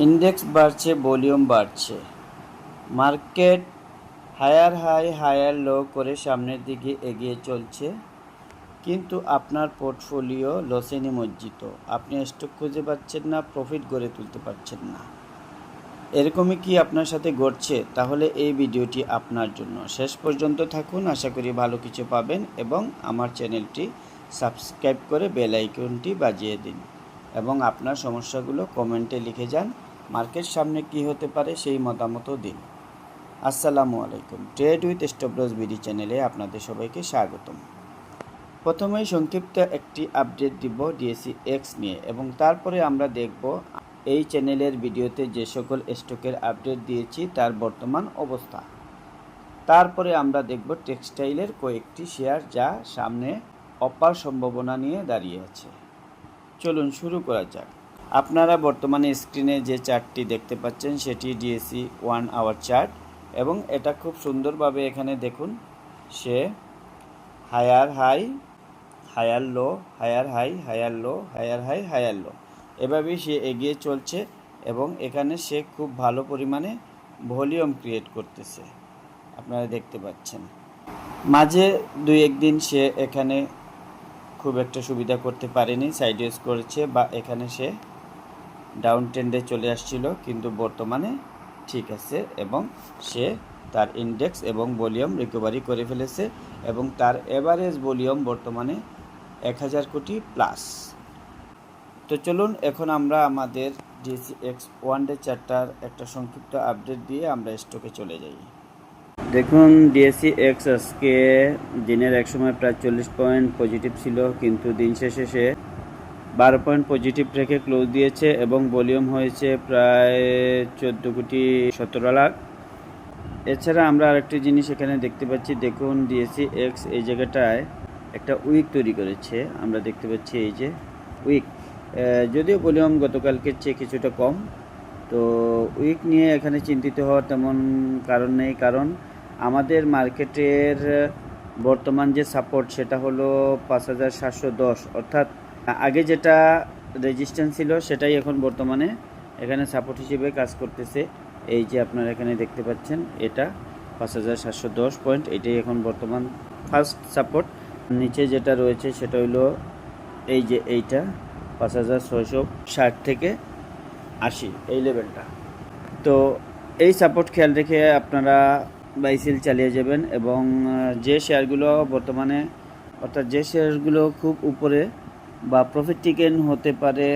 Index বাড়ছে, volume বাড়ছে, market higher high higher low করে সামনের দিকে এগিয়ে চলছে, কিন্তু আপনার পোর্টফোলিও লসে নিমজ্জিত। আপনি স্টক খুঁজে পাচ্ছেন না, প্রফিট গড়ে তুলতে পারছেন না। এরকমই কি আপনার সাথে ঘটছে? তাহলে এই ভিডিওটি আপনার জন্য। শেষ পর্যন্ত থাকুন, আশা করি ভালো কিছু পাবেন এবং আমার চ্যানেলটি সাবস্ক্রাইব করে বেল আইকনটি বাজিয়ে দিন এবং আপনার সমস্যাগুলো কমেন্টে লিখে যান। মার্কেট সামনে কি হতে পারে সেই মতামতও দিন। আসসালামু আলাইকুম। Trade with stop loss BD চ্যানেলে আপনাদের সবাইকে স্বাগতম। প্রথমেই সংক্ষিপ্ত একটি আপডেট দিব ডিএসই এক্স নিয়ে এবং তারপরে আমরা দেখব এই চ্যানেলের ভিডিওতে যে সকল স্টকের আপডেট দিয়েছি তার বর্তমান অবস্থা। তারপরে আমরা দেখব টেক্সটাইলের কয়েকটি শেয়ার যা সামনে অপার সম্ভাবনা নিয়ে দাঁড়িয়ে আছে। চলুন শুরু করা যাক। আপনারা বর্তমানে স্ক্রিনে যে চার্টটি দেখতে পাচ্ছেন সেটি ডিএসই 1 আওয়ার চার্ট এবং এটা খুব সুন্দরভাবে এখানে দেখুন, সে higher high higher low, higher high higher low, higher high higher low, এভাবেই সে এগিয়ে চলছে এবং এখানে সে খুব ভালো পরিমাণে ভলিউম ক্রিয়েট করতেছে, আপনারা দেখতে পাচ্ছেন। মাঝে দুই একদিন সে এখানে খুব একটা সুবিধা করতে পারেনি, সাইডওয়েজ করেছে বা এখানে সে ডাউন ট্রেন্ডে চলে আসছিল, কিন্তু বর্তমানে ঠিক আছে এবং সে তার ইন্ডেক্স এবং ভলিউম রিকভারি করে ফেলেছে এবং তার এভারেজ ভলিউম বর্তমানে 1000 কোটি প্লাস। তো চলুন এখন আমরা আমাদের DSE x one day charter একটা সংক্ষিপ্ত আপডেট দিয়ে আমরা স্টকে চলে যাই। দেখুন ডিএসই এক্স আজকে দিনের এক সময় প্রায় 40 পয়েন্ট পজিটিভ ছিল, কিন্তু দিন শেষে সে 12 পয়েন্ট পজিটিভ রেখে ক্লোজ দিয়েছে এবং ভলিউম হয়েছে প্রায় 14 কোটি 17 লাখ। এছাড়া আমরা আরেকটি জিনিস এখানে দেখতে পাচ্ছি, দেখুন ডিএসই এক্স এই জায়গাটায় একটা উইক তৈরি করেছে, আমরা দেখতে পাচ্ছি এই যে উইক, যদিও ভলিউম গতকালকের চেয়ে কিছুটা কম। তো উইক নিয়ে এখানে চিন্তিত হওয়ার তেমন কারণ নেই, কারণ আমাদের মার্কেটের বর্তমান যে সাপোর্ট সেটা হলো 5710, অর্থাৎ আগে যেটা রেজিস্ট্যান্স ছিল সেটাই এখন বর্তমানে এখানে সাপোর্ট হিসেবে কাজ করতেছে। এই যে আপনারা এখানে দেখতে পাচ্ছেন এটা 5710 পয়েন্ট, এটাই এখন বর্তমান ফার্স্ট সাপোর্ট। নিচে যেটা রয়েছে সেটা হলো এই যে এইটা 5660 থেকে 80, এই লেভেলটা। তো এই সাপোর্ট খেয়াল রেখে আপনারা বাইসেল চালিয়ে যাবেন এবং যে শেয়ারগুলো বর্তমানে, অর্থাৎ যে শেয়ারগুলো খুব উপরে বা প্রফিট টিকেন হতে পারে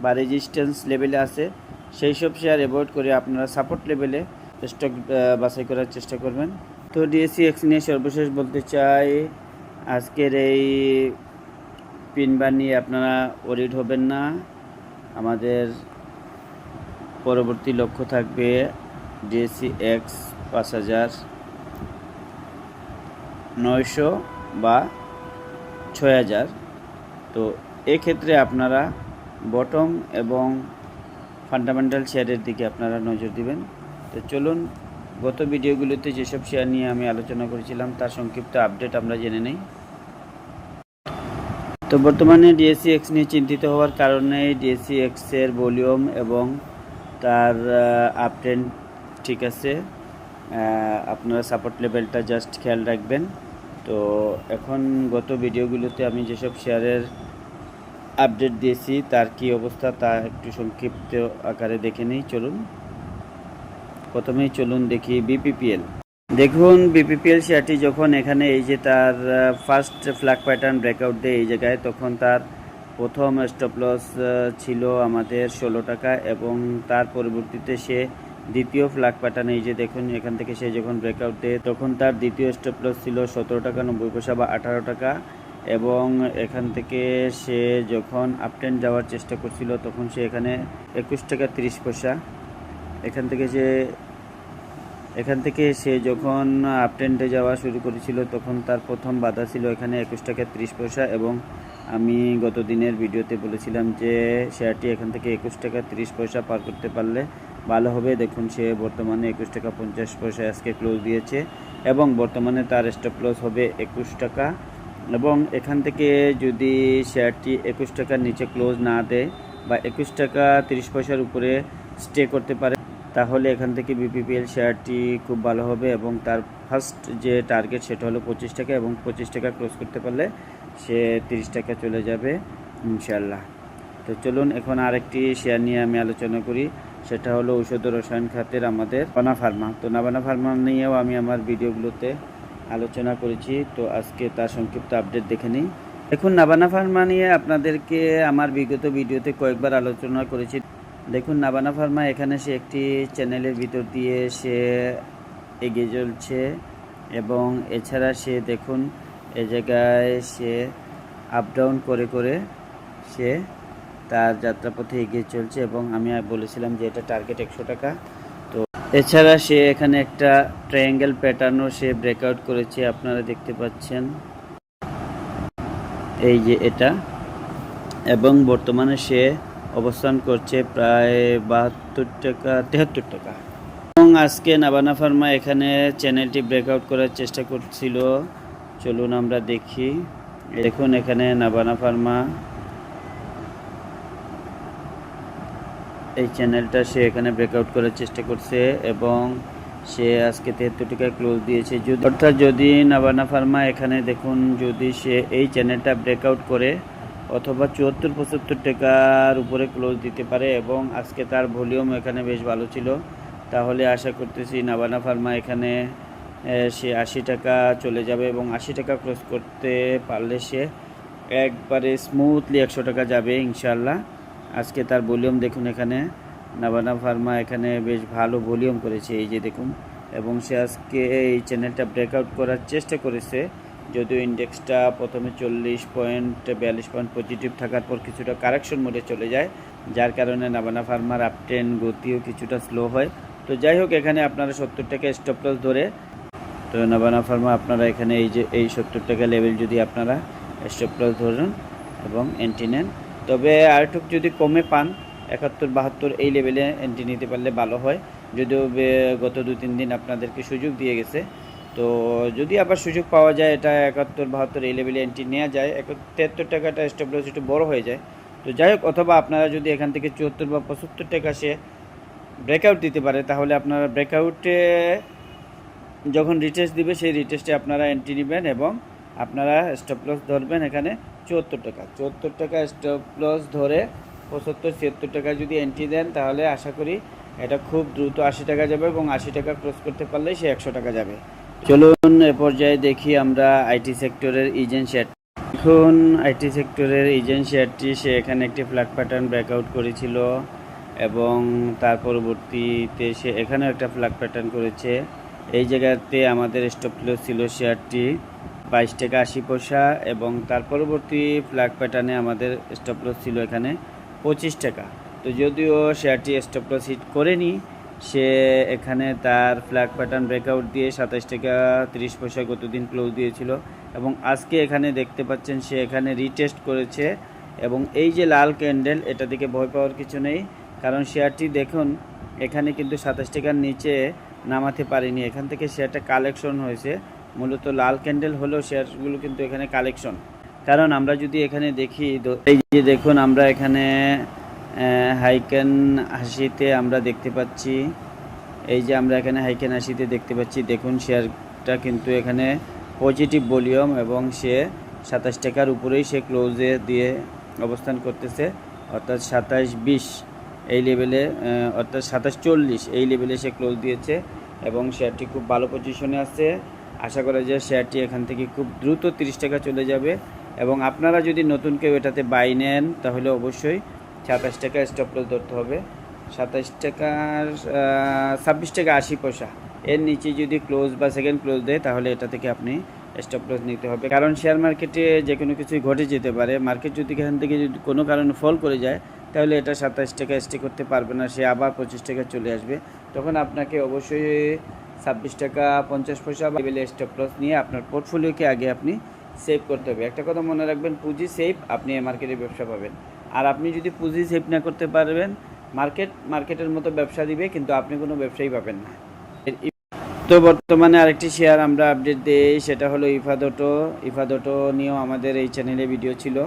বা রেজিস্ট্যান্স লেভেলে আছে, সেই সব শেয়ার অ্যাভয়েড করে আপনারা সাপোর্ট লেভেলে স্টক বাছাই করার চেষ্টা করবেন। তো ডিএসই এক্স নিয়ে সর্বশেষ বলতে চাই, আজকের এই পিনবার নিয়ে আপনারা ওরিড হবেন না। আমাদের পরবর্তী লক্ষ্য থাকবে ডিএসই এক্স 5900 বা 6000। তো এক্ষেত্রে আপনারা বটম এবং ফান্ডামেন্টাল শেয়ারের দিকে আপনারা নজর দিবেন। তো চলুন গত ভিডিওগুলোতে যেসব শেয়ার নিয়ে আমি আলোচনা করেছিলাম তার সংক্ষিপ্ত আপডেট আমরা জেনে নেই। তো বর্তমানে ডিএসই এক্স নিয়ে চিন্তিত হওয়ার কারণে ডিএসই এক্সের ভলিউম এবং তার আপট্রেন্ড ঠিক আছে, আপনারা সাপোর্ট লেভেলটা জাস্ট খেয়াল রাখবেন। তো এখন গত ভিডিওগুলোতে আমি যেসব শেয়ারের আপডেট দিয়েছি তার কি অবস্থা তা একটু সংক্ষিপ্ত আকারে দেখে নিই। চলুন প্রথমেই দেখি বিপিপিএল। দেখুন বিপিপিএল শেয়ারটি যখন এখানে এই যে তার ফার্স্ট ফ্ল্যাগ প্যাটার্ন ব্রেকআউট দেয় এই জায়গায়, তখন তার প্রথম স্টপ লস ছিল আমাদের 16 টাকা এবং তার পরবর্তীতে সে দ্বিতীয় ফ্ল্যাগ প্যাটার্ন, এই যে দেখুন এখান থেকে সে যখন ব্রেকআউট দেয় তখন তার দ্বিতীয় স্টপ লস ছিল 17 টাকা 90 পয়সা বা 18 টাকা এবং এখান থেকে সে যখন আপট্রেন্ড যাওয়ার চেষ্টা করছিল তখন সে এখানে 21 টাকা 30 পয়সা, এখান থেকে সে যখন আপট্রেন্ডে যাওয়া শুরু করেছিল তখন তার প্রথম বাধা ছিল এখানে 21 টাকা 30 পয়সা এবং আমি গত দিনের ভিডিওতে বলেছিলাম যে শেয়ারটি এখান থেকে 21 টাকা 30 পয়সা পার করতে পারলে ভালো হবে। দেখুন সে বর্তমানে 21 টাকা 50 পয়সা আজকে ক্লোজ দিয়েছে এবং বর্তমানে তার স্টপ লস হবে 21 টাকা এবং এখান থেকে যদি শেয়ারটি 21 টাকার নিচে ক্লোজ না দেয় বা 21 টাকা 30 পয়সার উপরে স্টে করতে পারে, তাহলে এখান থেকে বিপিপিএল শেয়ারটি খুব ভালো হবে এবং তার ফার্স্ট যে টার্গেট সেটা হলো 25 টাকা, এবং 25 টাকা ক্লোজ করতে পারলে সে 30 টাকা চলে যাবে ইনশাল্লাহ। তো চলুন এখন আরেকটি শেয়ার নিয়ে আমি আলোচনা করি, সেটা হলো ঔষধ ও রসায়ন খাতের আমাদের নাভানা ফার্মা। তো নাভানা ফার্মা নিয়েও আমি আমার ভিডিওগুলোতে আলোচনা করেছি, তো আজকে তার সংক্ষিপ্ত আপডেট দেখে নিই। দেখুন, নাভানা ফার্মা নিয়ে আপনাদেরকে আমার বিগত ভিডিওতে কয়েকবার আলোচনা করেছি। দেখুন, নাভানা ফার্মা এখানে সে একটি চ্যানেলের ভিতর দিয়ে সে এগিয়ে চলছে, এবং এছাড়া সে দেখুন এ জায়গায় সে আপ ডাউন করে করে সে তার যাত্রাপথে এগিয়ে চলছে, এবং আমি বলেছিলাম যে এটা টার্গেট 100 টাকা। তো এছাড়া সে এখানে একটা ট্রায়াঙ্গেল প্যাটার্নও সে ব্রেকআউট করেছে, আপনারা দেখতে পাচ্ছেন এই যে এটা, এবং বর্তমানে সে অবস্থান করছে প্রায় 72 টাকা 73 টাকা। এবং আজকে নাভানা ফার্মা এখানে চ্যানেলটি ব্রেকআউট করার চেষ্টা করছিল, চলুন আমরা দেখি। দেখুন এখানে নাভানা ফার্মা এই চ্যানেলটা সে এখানে ব্রেকআউট করার চেষ্টা করছে, এবং সে আজকে 73 টাকায় ক্লোজ দিয়েছে। অর্থাৎ যদি নাভানা ফার্মা এখানে দেখুন যদি সে এই চ্যানেলটা ব্রেকআউট করে অথবা 74-75 টাকার উপরে ক্লোজ দিতে পারে, এবং আজকে তার ভলিউম এখানে বেশ ভালো ছিল, তাহলে আশা করতেছি নাভানা ফার্মা এখানে সে 80 টাকা চলে যাবে, এবং 80 টাকা ক্রস করতে পারলে সে একবারে স্মুথলি 100 টাকা যাবে ইনশাল্লাহ। আজকে তার ভলিউম দেখুন, এখানে নাভানা ফার্মা এখানে বেশ ভালো ভলিউম করেছে, এই যে দেখুন, এবং সে আজকে এই চ্যানেলটা ব্রেকআউট করার চেষ্টা করেছে, যদিও ইন্ডেক্সটা প্রথমে 40.42 পয়েন্ট পজিটিভ থাকার পর কিছুটা কারেকশন মোডে চলে যায়, যার কারণে নাভানা ফার্মার আপট্রেন্ড গতিও কিছুটা স্লো হয়। তো যাই হোক, এখানে আপনারা 70 টাকা স্টপ লস ধরে, তো নাভানা ফার্মা আপনারা এখানে এই যে এই 70 টাকা লেভেল যদি আপনারা স্টপ লস ধরুন এবং এন্ট্রি নেন, তবে আরেকটু যদি কমে পান 71-72 এই লেভেলে এন্ট্রি নিতে পারলে ভালো হয়, যদিও গত 2-3 দিন আপনাদেরকে সুযোগ দিয়ে গেছে। তো যদি আবার সুযোগ পাওয়া যায় এটা 71-72 এই লেভেলে এন্ট্রি নেওয়া যায়, 73 টাকাটা স্টপ লস একটু বড় হয়ে যায়। তো যাই হোক, অথবা আপনারা যদি এখান থেকে 74 বা 75 টাকা সে ব্রেকআউট দিতে পারে, তাহলে আপনারা ব্রেকআউটে যখন রিটেস্ট দিবে সেই রিটেস্টে আপনারা এন্ট্রি নেবেন, এবং আপনারা স্টপ লস ধরবেন এখানে 74 টাকা স্টপ লস ধরে 75-76 টাকা যদি এন্ট্রি দেন, তাহলে আশা করি এটা খুব দ্রুত 80 টাকা যাবে, এবং 80 টাকা ক্রস করতে পারলে সে 100 টাকা যাবে। চলুন এ পর্যায়ে দেখি আমরা আইটি সেক্টরের ইজেন শেয়ার। এখন আইটি সেক্টরের ইজেন শেয়ারটি সে এখানে একটি ফ্ল্যাট প্যাটার্ন ব্রেকআউট করেছিল, এবং তার পরবর্তীতে সে এখানেও একটা ফ্ল্যাট প্যাটার্ন করেছে। এই জায়গাতে আমাদের স্টপ লস ছিল শেয়ারটি 22 টাকা 80 পয়সা, এবং তার পরবর্তী ফ্ল্যাগ প্যাটার্নে আমাদের স্টপ লস ছিল এখানে 25 টাকা। তো যদিও শেয়ারটি স্টপ লস হিট করেনি, সে এখানে তার ফ্ল্যাগ প্যাটার্ন ব্রেকআউট দিয়ে 27 টাকা 30 পয়সা গতদিন ক্লোজ দিয়েছিল, এবং আজকে এখানে দেখতে পাচ্ছেন সে এখানে রিটেস্ট করেছে, এবং এই যে লাল ক্যান্ডেল, এটা দিকে ভয় পাওয়ার কিছু নেই, কারণ শেয়ারটি দেখুন এখানে কিন্তু 27 টাকার নিচে নামাতে পারেনি, এখান থেকে শেয়ারটা কালেকশন হয়েছে। মূলত লাল ক্যান্ডেল হলেও শেয়ারগুলো কিন্তু এখানে কালেকশন, কারণ আমরা যদি এখানে দেখি, এই যে দেখুন আমরা এখানে হাইকেন 80-তে আমরা দেখতে পাচ্ছি, এই যে আমরা এখানে হাইকেন 80-তে দেখতে পাচ্ছি, দেখুন শেয়ারটা কিন্তু এখানে পজিটিভ ভলিউম, এবং সে 27 টাকার উপরেই সে ক্লোজে দিয়ে অবস্থান করতেছে, অর্থাৎ 27-20 এই লেভেলে, অর্থাৎ 27-40 এই লেভেলে সে ক্লোজ দিয়েছে, এবং শেয়ারটি খুব ভালো পজিশনে আছে। আশা করা যায় শেয়ারটি এখান থেকে খুব দ্রুত 30 টাকা চলে যাবে, এবং আপনারা যদি নতুন কেউ এটাতে বাই নেন তাহলে অবশ্যই 27 টাকা স্টপ লস ধরতে হবে। 27 টাকার 26 টাকা 80 পয়সা এর নিচে যদি ক্লোজ বা সেকেন্ড ক্লোজ দেয়, তাহলে এটা থেকে আপনি স্টপ লস নিতে হবে, কারণ শেয়ার মার্কেটে যে কোনো কিছুই ঘটে যেতে পারে। মার্কেট যদি এখান থেকে যদি কোনো কারণে ফল করে যায়, তাহলে এটা 27 টাকা স্টে করতে পারবে না, সে আবার 25 টাকা চলে আসবে, তখন আপনাকে অবশ্যই 26 টাকা 50 পয়সা লেভেলে স্টপ লস নিয়ে আপনার পোর্টফোলিওকে আগে আপনি সেভ করতে হবে। একটা কথা মনে রাখবেন, পুঁজি সেভ, আপনি মার্কেটে ব্যবসা পাবেন। আর আপনি যদি পুঁজি সেভ না করতে পারবেন, মার্কেটের মতো ব্যবসা দিবে, কিন্তু আপনি কোনো ব্যবসাই পাবেন না। তো বর্তমানে আরেকটি শেয়ার আমরা আপডেট দিই, সেটা হলো ইফাদোটো নিয়েও আমাদের এই চ্যানেলে ভিডিও ছিল,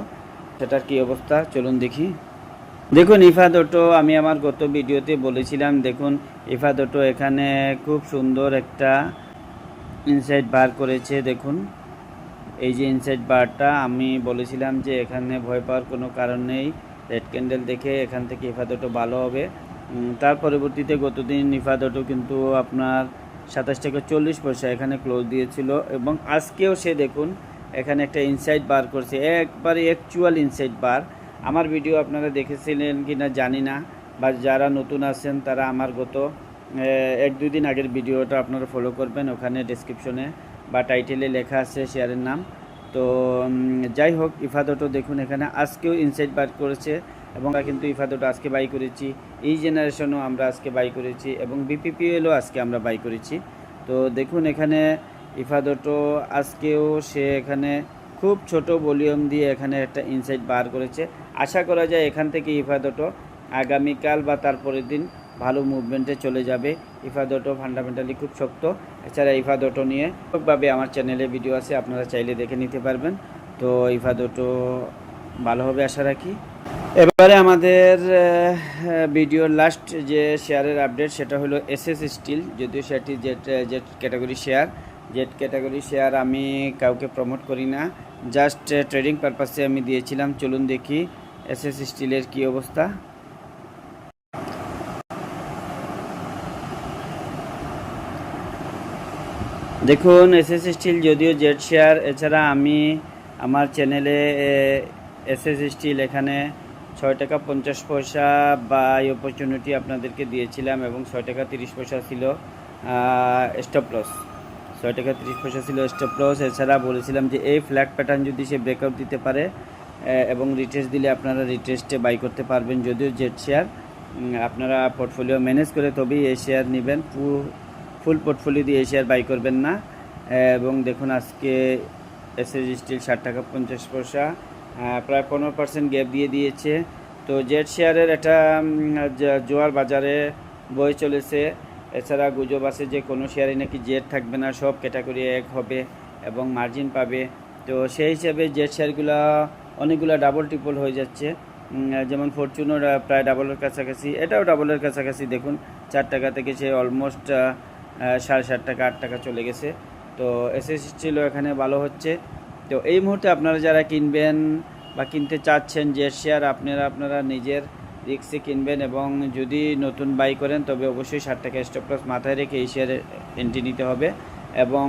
সেটার কি অবস্থা চলুন দেখি। দেখুন ইফাদ অটো আমি আমার গত ভিডিওতে বলেছিলাম, দেখুন ইফাদ অটো এখানে খুব সুন্দর একটা ইনসাইড বার করেছে। দেখুন এই যে ইনসাইড বারটা, আমি বলেছিলাম যে এখানে ভয় পাওয়ার কোনো কারণ নেই, রেড ক্যান্ডেল দেখে এখান থেকে ইফাদ অটো ভালো হবে। তার পরবর্তীতে গতদিন ইফাদ অটো কিন্তু আপনার 27 টাকা 40 পয়সা এখানে ক্লোজ দিয়েছিল, এবং আজকেও সে দেখুন এখানে একটা ইনসাইড বার করছে, একবারে অ্যাকচুয়াল ইনসাইড বার। আমার ভিডিও আপনারা দেখেছিলেন কি না জানি না, বা যারা নতুন আছেন তারা আমার গত 1-2 দিন আগের ভিডিওটা আপনারা ফলো করবেন, ওখানে ডেসক্রিপশনে বা টাইটেলে লেখা আছে শেয়ারের নাম। তো যাই হোক, ইফাদ অটো দেখুন এখানে আজকেও ইনসাইড বার করেছে, এবং আমরা কিন্তু ইফাদ অটো আজকে বাই করেছি, এই জেনারেশনও আমরা আজকে বাই করেছি, এবং বিপিপিএলও আজকে আমরা বাই করেছি। তো দেখুন এখানে ইফাদ অটো আজকেও সে এখানে খুব ছোট ভলিউম দিয়ে এখানে একটা ইনসাইড বার করেছে। আশা করা যায় এখান থেকে ইফাদ অটো আগামীকাল বা তারপরের দিন ভালো মুভমেন্টে চলে যাবে। ইফাদ অটো ফান্ডামেন্টালি খুব শক্ত। এছাড়া ইফাদ অটো নিয়ে ব্যাপকভাবে আমার চ্যানেলে ভিডিও আছে, আপনারা চাইলে দেখে নিতে পারবেন। তো ইফাদ অটো ভালো হবে আশা রাখি। এবারে আমাদের ভিডিওর লাস্ট যে শেয়ারের আপডেট সেটা হলো এসএস স্টিল, যদিও সেটি jet category share. Jet category share আমি কাউকে প্রমোট করি না, জাস্ট ট্রেডিং পারপাসে আমি দিয়েছিলাম। চলুন দেখি এসএস স্টিলের কী অবস্থা। দেখুন এসএস স্টিল যদিও জেট শেয়ার, এছাড়া আমি আমার চ্যানেলে এসএস স্টিল এখানে 6 টাকা 50 পয়সা বা এই অপরচুনিটি আপনাদেরকে দিয়েছিলাম, এবং 6 টাকা 30 পয়সা ছিল স্টপ লস। 6 টাকা 30 পয়সা ছিল স্টপ লস। এছাড়া বলেছিলাম যে এই ফ্ল্যাগ প্যাটার্ন যদি সে ব্রেকআউট দিতে পারে এবং রিটেস্ট দিলে আপনারা রিটেস্টে বাই করতে পারবেন। যদিও জেট শেয়ার আপনারা পোর্টফোলিও ম্যানেজ করে তবেই এই শেয়ার নেবেন, ফুল পোর্টফোলিও দিয়ে এই শেয়ার বাই করবেন না। এবং দেখুন আজকে এসএস স্টিল 60 টাকা 50 পয়সা, প্রায় 15% গ্যাপ দিয়ে দিয়েছে। তো জেট শেয়ারের একটা জোয়ার বাজারে বয়ে চলেছে। এছাড়া গুজব আছে যে কোনো শেয়ারই নাকি জেট থাকবে না, সব ক্যাটাগরি এক হবে এবং মার্জিন পাবে। তো সেই হিসাবে জেট শেয়ারগুলো অনেকগুলো ডাবল ট্রিপল হয়ে যাচ্ছে, যেমন ফরচুনের প্রায় ডাবলের কাছাকাছি, এটাও ডাবলের কাছাকাছি। দেখুন 4 টাকা থেকে সে অলমোস্ট 7.5 টাকা 8 টাকা চলে গেছে। তো এসএস স্টিলও এখানে ভালো হচ্ছে। তো এই মুহূর্তে আপনারা যারা কিনবেন বা কিনতে চাচ্ছেন জেট শেয়ার, আপনারা নিজের রিস্কে কিনবেন, এবং যদি নতুন বাই করেন তবে অবশ্যই 60 টাকা স্টপ লস মাথায় রেখে এই শেয়ারে এন্ট্রি নিতে হবে, এবং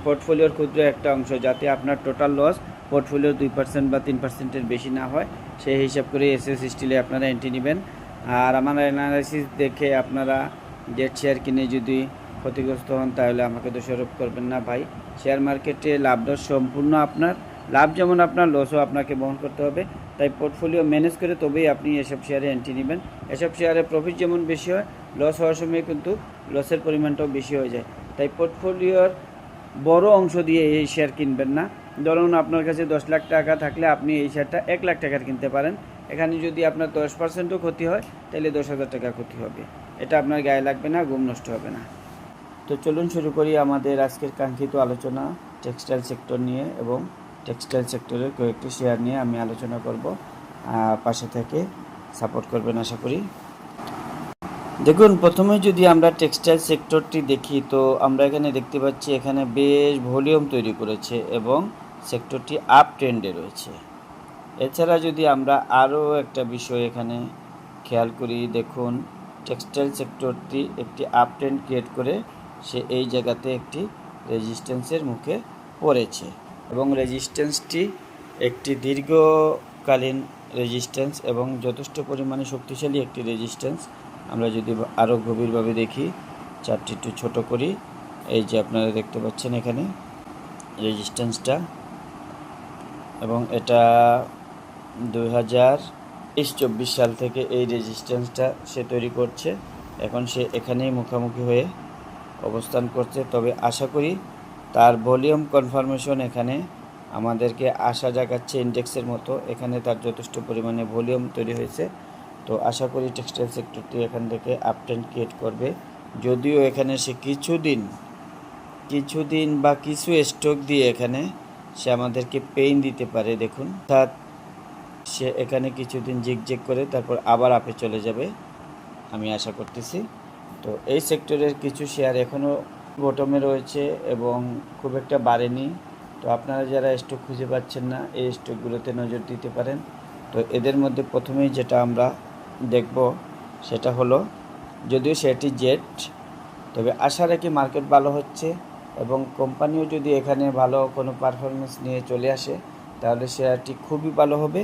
পোর্টফোলিওর ক্ষুদ্র একটা অংশ, যাতে আপনার টোটাল লস পোর্টফোলিওর 2% বা 3%-এর বেশি না হয়, সেই হিসাব করে এসএস স্টিলে আপনারা এন্ট্রি নেবেন। আর আমার অ্যানালাইসিস দেখে আপনারা জেট শেয়ার কিনে যদি ক্ষতিগ্রস্ত হন তাহলে আমাকে দোষারোপ করবেন না ভাই। শেয়ার মার্কেটে লাভ লস সম্পূর্ণ আপনার, লাভ যেমন আপনার, লসও আপনাকে বহন করতে হবে। তাই পোর্টফোলিও ম্যানেজ করে তবেই আপনি এসব শেয়ারে এন্ট্রি নেবেন। এসব শেয়ারে প্রফিট যেমন বেশি হয়, লস হওয়ার সময় কিন্তু লসের পরিমাণটাও বেশি হয়ে যায়। তাই পোর্টফোলিওর বড় অংশ দিয়ে এই শেয়ার কিনবেন না। ধরুন আপনার কাছে 10 লাখ টাকা থাকলে আপনি এই শেয়ারটা 1 লাখ টাকার কিনতে পারেন। এখানে যদি আপনার 10%ও ক্ষতি হয় তাহলে 10,000 টাকা ক্ষতি হবে, এটা আপনার গায়ে লাগবে না, ঘুম নষ্ট হবে না। তো চলুন শুরু করি আমাদের আজকের কাঙ্ক্ষিত আলোচনা টেক্সটাইল সেক্টর নিয়ে, এবং টেক্সটাইল সেক্টরের কয়েকটি শেয়ার নিয়ে আমি আলোচনা করব। পাশে থেকে সাপোর্ট করবেন আশা করি। দেখুন প্রথমে যদি আমরা টেক্সটাইল সেক্টরটি দেখি, তো আমরা এখানে দেখতে পাচ্ছি এখানে বেশ ভলিউম তৈরি করেছে এবং সেক্টরটি আপ ট্রেন্ডে রয়েছে। এছাড়া যদি আমরা আরও একটা বিষয় এখানে খেয়াল করি, দেখুন টেক্সটাইল সেক্টরটি একটি আপ ট্রেন্ড ক্রিয়েট করে সে এই জায়গাতে একটি রেজিস্ট্যান্সের মুখে পড়েছে, এবং রেজিস্ট্যান্সটি একটি দীর্ঘকালীন রেজিস্ট্যান্স এবং যথেষ্ট পরিমাণে শক্তিশালী একটি রেজিস্ট্যান্স। আমরা যদি আরও গভীরভাবে দেখি, চারটি একটু ছোটো করি, এই যে আপনারা দেখতে পাচ্ছেন এখানে রেজিস্ট্যান্সটা, এবং এটা 2023-24 সাল থেকে এই রেজিস্ট্যান্সটা সে তৈরি করছে। এখন সে এখানেই মুখোমুখি হয়ে অবস্থান করছে। তবে আশা করি তার ভলিউম কনফার্মেশন এখানে আমাদেরকে আশা জাগাচ্ছে ইন্ডেক্সের মতো। এখানে তার যথেষ্ট পরিমাণে ভলিউম তৈরি হয়েছে। তো আশা করি টেক্সটাইল সেক্টরটি এখান থেকে আপট্রেন্ড ক্রিয়েট করবে। যদিও এখানে সে কিছুদিন বা কিছু স্টক দিয়ে এখানে সে আমাদেরকে পেইন দিতে পারে। দেখুন অর্থাৎ সে এখানে কিছুদিন জিগজেগ করে তারপর আবার আপে চলে যাবে আমি আশা করতেছি। তো এই সেক্টরের কিছু শেয়ার এখনও বটমে রয়েছে এবং খুব একটা বাড়েনি। তো আপনারা যারা স্টক খুঁজে পাচ্ছেন না, এই স্টকগুলোতে নজর দিতে পারেন। তো এদের মধ্যে প্রথমেই যেটা আমরা দেখব সেটা হলো, যদিও সেটি জেট, তবে আশা রাখি মার্কেট ভালো হচ্ছে এবং কোম্পানিও যদি এখানে ভালো কোনো পারফরমেন্স নিয়ে চলে আসে তাহলে শেয়ারটি খুবই ভালো হবে।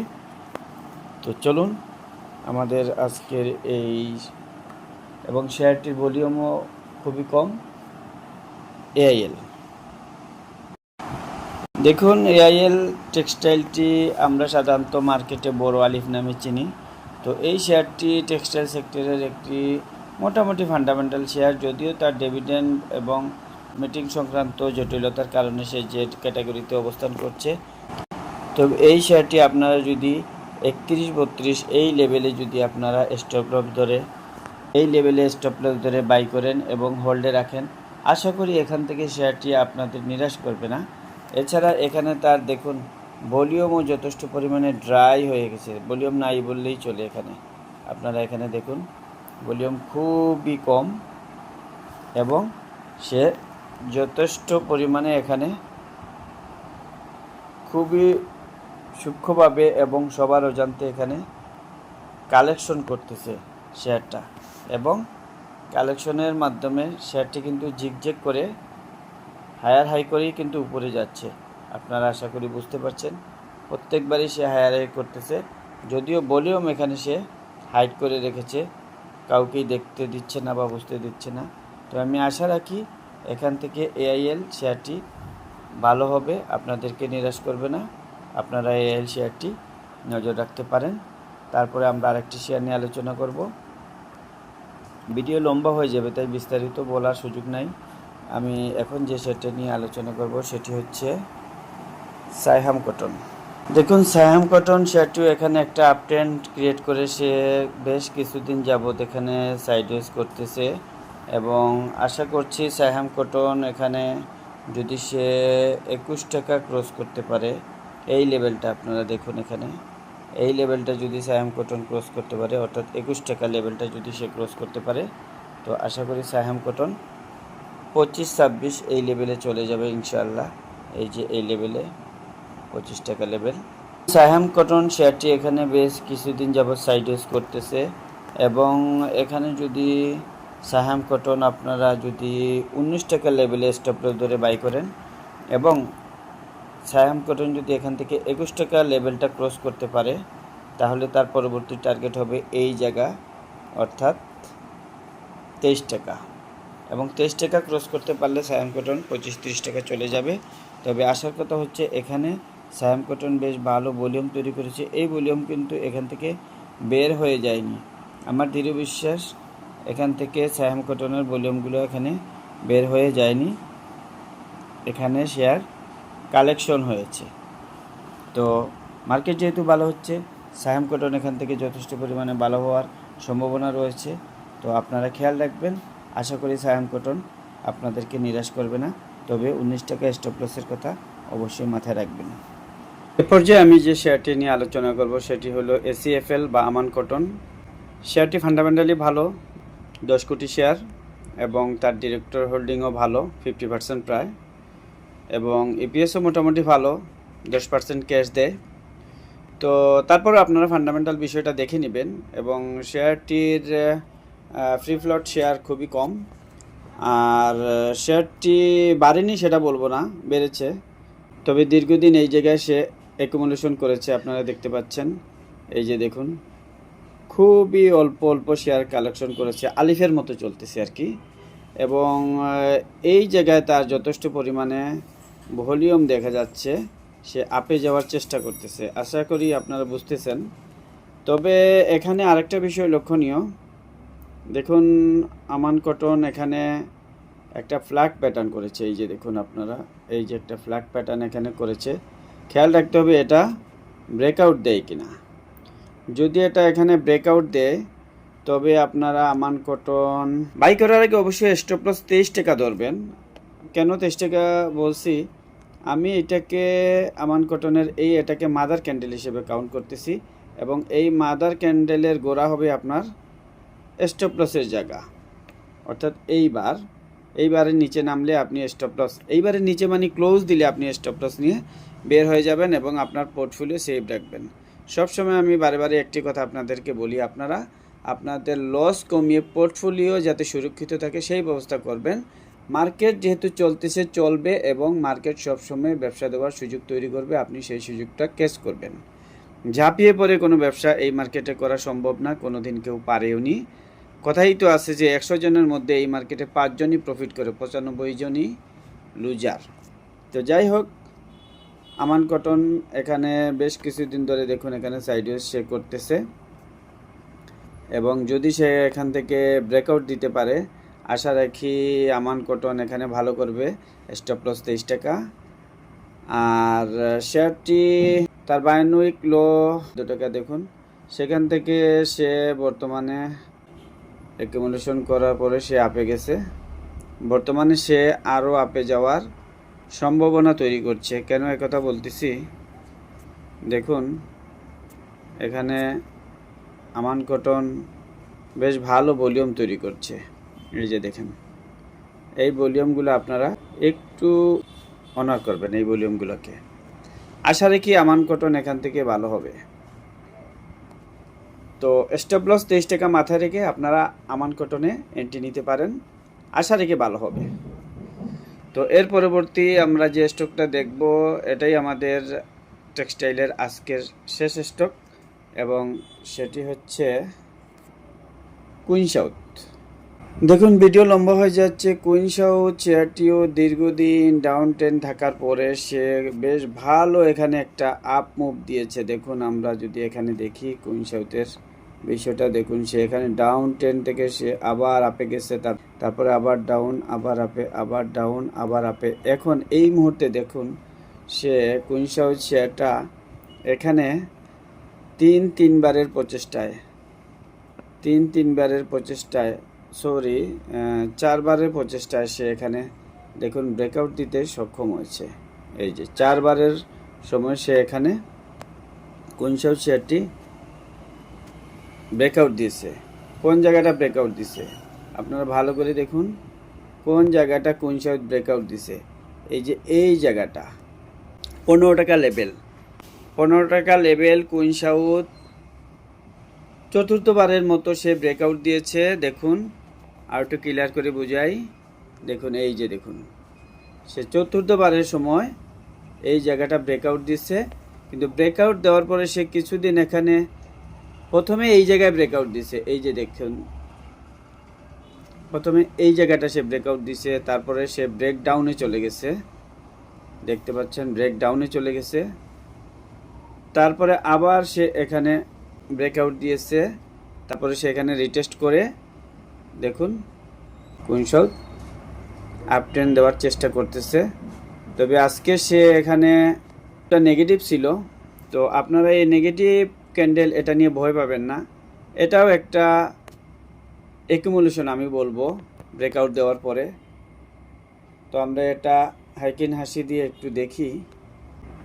তো চলুন আমাদের আজকের এই, এবং শেয়ারটির ভলিউমও খুবই কম। এআইএল, দেখুন এআইএল টেক্সটাইলটি আমরা সাধারণত মার্কেটে বড় আলিফ নামে চিনি। তো এই শেয়ারটি টেক্সটাইল সেক্টরের একটি মোটামুটি ফান্ডামেন্টাল শেয়ার, যদিও তার ডিভিডেন্ড এবং মিটিং সংক্রান্ত জটিলতার কারণে সে জেড ক্যাটাগরিতে অবস্থান করছে। তবে এই শেয়ারটি আপনারা যদি 31-32 এই লেভেলে যদি আপনারা স্টপ লস ধরে এই লেভেলে স্টপ লস ধরে বাই করেন এবং হোল্ডে রাখেন, আশা করি এখান থেকে শেয়ারটি আপনাদের নিরাশ করবে না। এছাড়া এখানে তার দেখুন ভলিউমও যথেষ্ট পরিমাণে ড্রাই হয়ে গেছে, ভলিউম নাই বললেই চলে। এখানে আপনারা এখানে দেখুন ভলিউম খুবই কম এবং সে যথেষ্ট পরিমাণে এখানে খুবই সূক্ষ্মভাবে এবং সবার অজান্তে এখানে কালেকশন করতেছে শেয়ারটা, এবং কালেকশনের মাধ্যমে শেয়ারটি কিন্তু জিগজেগ করে হায়ার হাই করেই কিন্তু উপরে যাচ্ছে। আপনারা আশা করি বুঝতে পারছেন, প্রত্যেকবারই সে হায়ার হাই করতেছে, যদিও ভলিউম এখানে সে হাইড করে রেখেছে, কাউকেই দেখতে দিচ্ছে না বা বুঝতে দিচ্ছে না। তো আমি আশা রাখি এখান থেকে এআইএল শেয়ারটি ভালো হবে, আপনাদেরকে নিরাশ করবে না। আপনারা এআইএল শেয়ারটি নজর রাখতে পারেন। তারপরে আমরা আরেকটি শেয়ার নিয়ে আলোচনা করব। ভিডিও লম্বা হয়ে যাবে, তাই বিস্তারিত বলার সুযোগ নাই। আমি এখন যে শেয়ারটা নিয়ে আলোচনা করব সেটি হচ্ছে সাইহাম কটন। দেখুন সাইহাম কটন শেয়ারটিও এখানে একটা আপট্রেন্ড ক্রিয়েট করে সে বেশ কিছুদিন যাবত এখানে সাইডওয়েজ করতেছে, এবং আশা করছি সাইহাম কটন এখানে যদি সে 21 টাকা ক্রস করতে পারে, এই লেভেলটা আপনারা দেখুন, এখানে এই লেভেলটা যদি সাইহাম কটন ক্রস করতে পারে, অর্থাৎ 21 টাকা লেভেলটা যদি সে ক্রস করতে পারে, তো আশা করি সাইহাম কটন 25-26 এই লেভেলে চলে যাবে ইনশাআল্লাহ। এই যে এই লেভেলে 25 টাকা লেভেল। সাইহাম কটন শেয়ারটি এখানে বেশ কিছুদিন যাবৎ সাইডওয়েজ করতেছে, এবং এখানে যদি সাইহাম কটন আপনারা যদি 19 টাকা লেভেলে স্টপ লস ধরে বাই করেন, এবং সাইহাম কটন যদি এখান থেকে 21 টাকা লেভেলটা ক্রস করতে পারে, তাহলে তার পরবর্তী টার্গেট হবে এই জায়গা, অর্থাৎ 23 টাকা, এবং 23 টাকা ক্রস করতে পারলে সাইহাম কটন 25-30 টাকা চলে যাবে। তবে আসার কথা হচ্ছে এখানে সাইহাম কটন বেশ ভালো ভলিউম তৈরি করেছে, এই ভলিউম কিন্তু এখান থেকে বের হয়ে যায়নি। আমার দৃঢ় বিশ্বাস এখান থেকে সাইহাম কটনের ভলিউমগুলো এখানে বের হয়ে যায়নি, এখানে শেয়ার কালেকশন হয়েছে। তো মার্কেট যেহেতু ভালো হচ্ছে, সাইহাম কটন এখান থেকে যথেষ্ট পরিমাণে ভালো হওয়ার সম্ভাবনা রয়েছে। তো আপনারা খেয়াল রাখবেন, আশা করি সাইহাম কটন আপনাদেরকে নিরাশ করবে না। তবে 19 টাকা স্টপ লসের কথা অবশ্যই মাথায় রাখবেন। এ পর্যায়ে আমি যে শেয়ারটি নিয়ে আলোচনা করব সেটি হলো এসিএফএল বা আমান কটন। শেয়ারটি ফান্ডামেন্টালি ভালো, 10 কোটি শেয়ার, এবং তার ডিরেক্টর হোল্ডিংও ভালো 50% প্রায়, এবং ইপিএসও মোটামুটি ভালো, 10% ক্যাশ দেয়। তো তারপরে আপনারা ফান্ডামেন্টাল বিষয়টা দেখে নেবেন, এবং শেয়ারটির ফ্রি ফ্লোট শেয়ার খুবই কম, আর শেয়ারটি বাড়েনি সেটা বলবো না, বেড়েছে। তবে দীর্ঘদিন এই জায়গায় সে অ্যাকুমুলেশন করেছে, আপনারা দেখতে পাচ্ছেন, এই যে দেখুন খুবই অল্প অল্প শেয়ার কালেকশন করেছে, আলিফের মতো চলতেছে আর কি, এবং এই জায়গায় তার যথেষ্ট পরিমাণে ভলিউম দেখা যাচ্ছে, সে আপে যাওয়ার চেষ্টা করতেছে, আশা করি আপনারা বুঝতেছেন। তবে এখানে আরেকটা বিষয় লক্ষণীয়, দেখুন আমান কটন এখানে একটা ফ্ল্যাগ প্যাটার্ন করেছে, এই যে দেখুন আপনারা, এই যে একটা ফ্ল্যাগ প্যাটার্ন এখানে করেছে, খেয়াল রাখতে হবে এটা ব্রেকআউট দেয় কিনা। যদি এটা এখানে ব্রেকআউট দেয় তবে আপনারা আমান কটন বাই করার আগে অবশ্যই স্টপ লস 23 টাকা ধরবেন। কেন 23 টাকা বলছি, আমি এটাকে আমান কটনের এটাকে মাদার ক্যান্ডেল হিসেবে কাউন্ট করতেছি, এবং এই মাদার ক্যান্ডেলের গোড়া হবে আপনার স্টপ লসের জায়গা। অর্থাৎ এইবারের নিচে নামলে আপনি স্টপ লস, এইবারের নিচে মানে ক্লোজ দিলে আপনি স্টপ লস নিয়ে বের হয়ে যাবেন এবং আপনার পোর্টফোলিও সেভ রাখবেন। সবসময় আমি বারে একটি কথা আপনাদেরকে বলি, আপনারা আপনাদের লস কমিয়ে পোর্টফোলিও যাতে সুরক্ষিত থাকে সেই ব্যবস্থা করবেন। মার্কেট যেহেতু চলতেছে চলবে, এবং মার্কেট সবসময় ব্যবসা দেওয়ার সুযোগ তৈরি করবে, আপনি সেই সুযোগটা ক্যাচ করবেন। ঝাঁপিয়ে পড়ে কোনো ব্যবসা এই মার্কেটে করা সম্ভব না, কোনো দিন কেউ পারেও নি। কথাই তো আছে যে 100 জনের মধ্যে এই মার্কেটে 5 জনই প্রফিট করে, 95 জনই লুজার। তো যাই হোক, আমান কটন এখানে বেশ কিছুদিন ধরে দেখুন এখানে সাইডওয়েজ সে করতেছে, এবং যদি সে এখান থেকে ব্রেকআউট দিতে পারে আশা রাখি আমান কটন এখানে ভালো করবে। স্টপ লস 23 টাকা। আর শেয়ারটি তার 52 উইক লো 2 টাকা দেখুন, সেখান থেকে সে বর্তমানে অ্যাকুমুলেশন করার পরে সে আপে গেছে। বর্তমানে সে আরও আপে যাওয়ার সম্ভাবনা তৈরি করছে। কেন একথা বলতেছি, দেখুন এখানে আমান কটন বেশ ভালো ভলিউম তৈরি করছে। এই যে দেখেন, এই ভলিউমগুলো আপনারা একটু অনার করবেন, এই ভলিউমগুলোকে। আশা রাখি আমান কটন এখান থেকে ভালো হবে। তো স্টপ লস 23 টাকা মাথায় রেখে আপনারা আমান কটনে এন্ট্রি নিতে পারেন, আশা রেখে ভালো হবে। তো এর পরবর্তী আমরা যে স্টকটা দেখব, এটাই আমাদের টেক্সটাইলের আজকের শেষ স্টক, এবং সেটি হচ্ছে কুইন সাউথ। দেখুন ভিডিও লম্বা হয়ে যাচ্ছে। কুইন সাউথ শেয়ারটিও দীর্ঘদিন ডাউন ট্রেন্ড থাকার পরে সে বেশ ভালো এখানে একটা আপ মুভ দিয়েছে। দেখুন আমরা যদি এখানে দেখি কুইন সাউথের বিষয়টা, দেখুন সে এখানে ডাউন ট্রেন্ড থেকে সে আবার আপে গেছে, তারপরে আবার ডাউন, আবার আপে, আবার ডাউন, আবার আপে। এখন এই মুহূর্তে দেখুন সে কুইন সাউথ শেয়ারটা এখানে তিনবারের প্রচেষ্টায় 4বারের প্রচেষ্টায় সে এখানে দেখুন ব্রেকআউট দিতে সক্ষম হয়েছে। এই যে 4বারের সময় সে এখানে কুইন সাউথ শেয়ারটি ব্রেকআউট দিয়েছে। কোন জায়গাটা ব্রেকআউট দিছে আপনারা ভালো করে দেখুন, কোন জায়গাটা কুইন সাউথ ব্রেকআউট দিছে। এই যে এই জায়গাটা 15 টাকা লেভেল, 15 টাকা লেভেল কুইন সাউথ চতুর্থবারের মতো সে ব্রেকআউট দিয়েছে। দেখুন আর একটু ক্লিয়ার করে বুঝাই, দেখুন এই যে দেখুন সে চতুর্থবারের সময় এই জায়গাটা ব্রেকআউট দিচ্ছে, কিন্তু ব্রেকআউট দেওয়ার পরে সে কিছুদিন এখানে প্রথমে এই জায়গায় ব্রেকআউট দিছে। এই যে দেখুন প্রথমে এই জায়গাটা সে ব্রেকআউট দিছে, তারপরে সে ব্রেকডাউনে চলে গেছে, দেখতে পাচ্ছেন ব্রেকডাউনে চলে গেছে। তারপরে আবার সে এখানে ব্রেকআউট দিয়েছে, তারপরে সে এখানে রিটেস্ট করে দেখুন কুইন সাউথ আপ ট্রেন্ড দেওয়ার চেষ্টা করতেছে। তবে আজকে সে এখানে একটা নেগেটিভ ছিল, তো আপনারা এই নেগেটিভ ক্যান্ডেল এটা নিয়ে ভয় পাবেন না, এটাও একটা অ্যাকুমুলেশন আমি বলবো ব্রেকআউট দেওয়ার পরে। তো আমরা এটা হাইকিন হাসি দিয়ে একটু দেখি।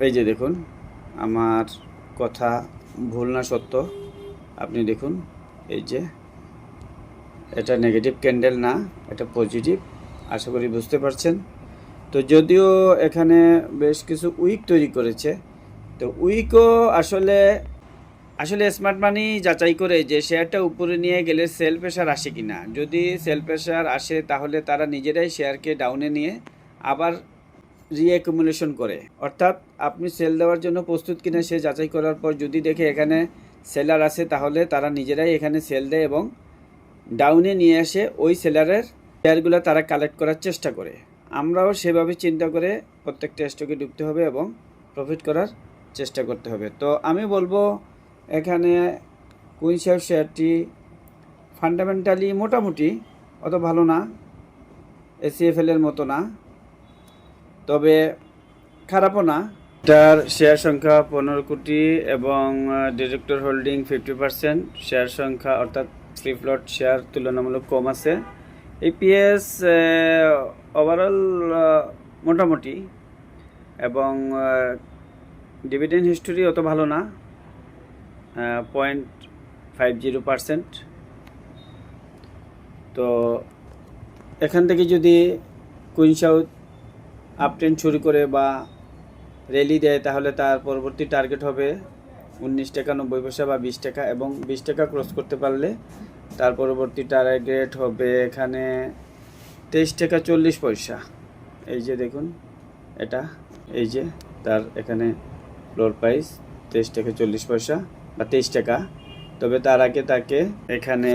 এই যে দেখুন আমার কথা ভুল না সত্য, আপনি দেখুন এই যে এটা নেগেটিভ ক্যান্ডেল না, এটা পজিটিভ, আশা করি বুঝতে পারছেন। তো যদিও এখানে বেশ কিছু উইক তৈরি করেছে, তো উইকও আসলে স্মার্ট মানি যাচাই করে যে শেয়ারটা উপরে নিয়ে গেলে সেল প্রেশার আসে কিনা। যদি সেল প্রেশার আসে তাহলে তারা নিজেরাই শেয়ারকে ডাউনে নিয়ে আবার রিঅ্যাকুমুলেশন করে, অর্থাৎ আপনি সেল দেওয়ার জন্য প্রস্তুত কিনা সে যাচাই করার পর যদি দেখে এখানে সেলার আছে তাহলে তারা নিজেরাই এখানে সেল দেয় এবং ডাউনে নিয়ে আসে ওই সেলারের শেয়ারগুলো তারা কালেক্ট করার চেষ্টা করে। আমরাও সেভাবে চিন্তা করে প্রত্যেকটা স্টকে ঢুকতে হবে এবং প্রফিট করার চেষ্টা করতে হবে। তো আমি বলবো এখানে কুইন সাউথ শেয়ারটি ফান্ডামেন্টালি মোটামুটি অত ভালো না, এসিএফএল-এর মতো না, তবে খারাপও না। এটার শেয়ার সংখ্যা 15 কোটি এবং ডিরেক্টর হোল্ডিং 50%, শেয়ার সংখ্যা অর্থাৎ ফ্রি ফ্লোট শেয়ার তুলনামূলক কম আছে। ইপিএস ওভারঅল মোটামুটি এবং ডিভিডেন্ড হিস্টোরি অত ভালো না, 0.50%। তো এখান থেকে যদি কুইন সাউথ আপট্রেন্ড শুরু করে বা র্যালি দেয় তাহলে তার পরবর্তী টার্গেট হবে 19 টাকা 90 পয়সা বা 20 টাকা, এবং 20 টাকা ক্রস করতে পারলে তার পরবর্তী টার্গেট হবে এখানে 23 টাকা 40 পয়সা। এই যে দেখুন এটা, এই যে তার এখানে ফ্লোর প্রাইস 23 টাকা 40 পয়সা বা 23 টাকা। তবে তার আগে তাকে এখানে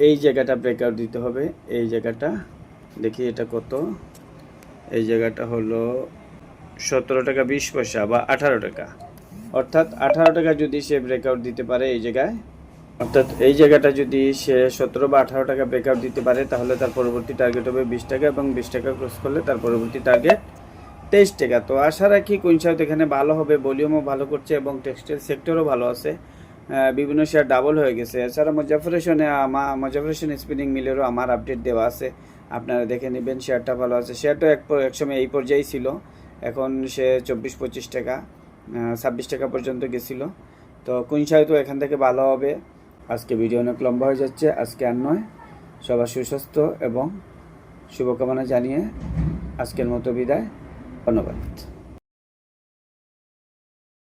এই জায়গাটা ব্রেকআউট দিতে হবে। এই জায়গাটা দেখি এটা কত, এই জায়গাটা হলো 17 টাকা 20 পয়সা বা 18 টাকা। অর্থাৎ 18 টাকা যদি সে ব্রেকআউট দিতে পারে এই জায়গায়, অর্থাৎ এই জায়গাটা যদি সে 17 বা 18 টাকা ব্রেকআউট দিতে পারে তাহলে তার পরবর্তী টার্গেট হবে 20 টাকা, এবং 20 টাকা ক্রস করলে তার পরবর্তী টার্গেট 23 টাকা। তো আশা রাখি কুইন সাউথ এখানে ভালো হবে, ভলিউমও ভালো করছে এবং টেক্সটাইল সেক্টরও ভালো আছে, বিভিন্ন শেয়ার ডাবল হয়ে গেছে। এছাড়া মুজাফফরেশন স্পিনিং মিলেরও আমার আপডেট দেওয়া আছে, আপনারা দেখে নেবেন। শেয়ারটা ভালো আছে, শেয়ারটা একসময় এই পর্যায়ে ছিল, এখন সে 24-25 টাকা 26 টাকা পর্যন্ত গেছিলো। তো কুইন সাউথও এখান থেকে ভালো হবে। আজকে ভিডিও অনেক লম্বা হয়ে যাচ্ছে, আজকে আর নয়। সবার সুস্বাস্থ্য এবং শুভকামনা জানিয়ে আজকের মতো বিদায়, ধন্যবাদ।